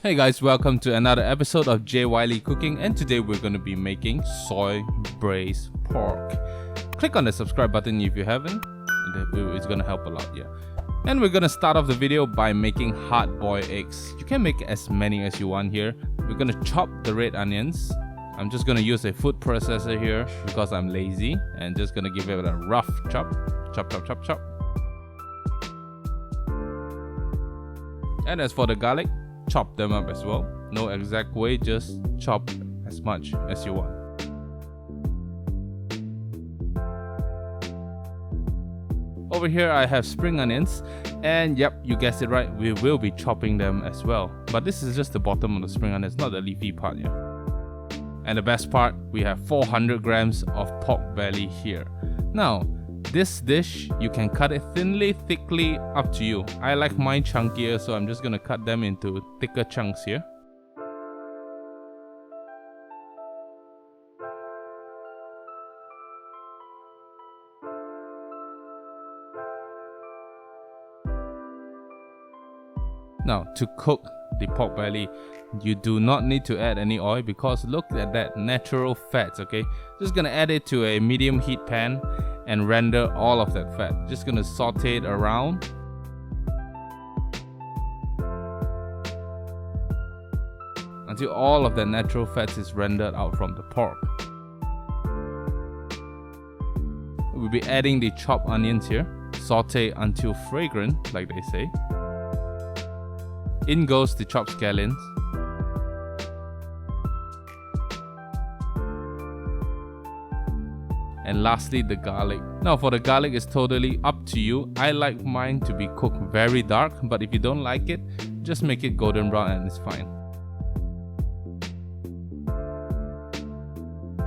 Hey guys, welcome to another episode of JYLeeCooking, and today we're going to be making soy braised pork. Click on the subscribe button if you haven't, it's going to help a lot, yeah. And we're going to start off the video by making hard-boiled eggs. You can make as many as you want here. We're going to chop the red onions. I'm just going to use a food processor here because I'm lazy, and just going to give it a rough chop. Chop, chop, chop, chop. And as for the garlic, chop them up as well. No exact way, just chop as much as you want. Over here I have spring onions, and yep, you guessed it right, we will be chopping them as well. But this is just the bottom of the spring onions, not the leafy part yet. And the best part, we have 400 grams of pork belly here. Now, this dish, you can cut it thinly, thickly, up to you. I like mine chunkier, so I'm just gonna cut them into thicker chunks here. Now, to cook the pork belly, you do not need to add any oil because look at that natural fats, okay? Just gonna add it to a medium heat pan and render all of that fat. Just gonna saute it around. Until all of the natural fats is rendered out from the pork. We'll be adding the chopped onions here. Saute until fragrant, like they say. In goes the chopped scallions. And lastly, the garlic. Now for the garlic, it's totally up to you. I like mine to be cooked very dark, but if you don't like it, just make it golden brown and it's fine.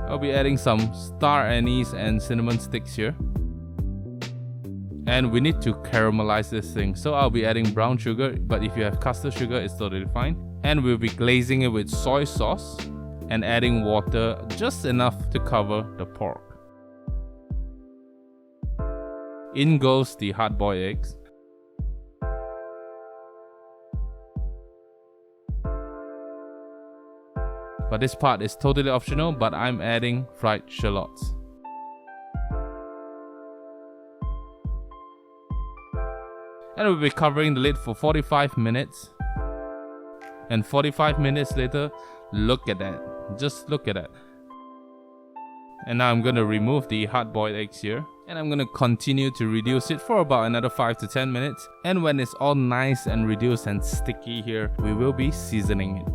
I'll be adding some star anise and cinnamon sticks here. And we need to caramelize this thing, so I'll be adding brown sugar, but if you have custard sugar, it's totally fine. And we'll be glazing it with soy sauce and adding water just enough to cover the pork. In goes the hard-boiled eggs. But this part is totally optional, but I'm adding fried shallots. And we'll be covering the lid for 45 minutes. And 45 minutes later, look at that. Just look at that. And now I'm going to remove the hard-boiled eggs here. And I'm going to continue to reduce it for about another 5 to 10 minutes. And when it's all nice and reduced and sticky here, we will be seasoning it.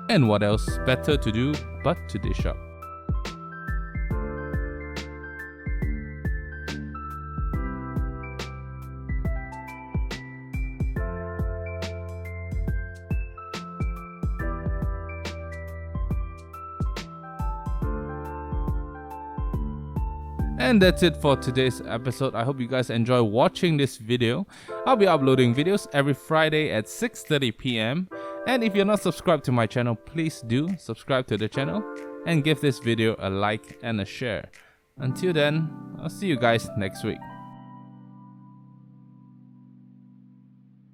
And what else better to do but to dish up. And that's it for today's episode. I hope you guys enjoy watching this video. I'll be uploading videos every Friday at 6:30 p.m. And if you're not subscribed to my channel, please do subscribe to the channel and give this video a like and a share. Until then, I'll see you guys next week.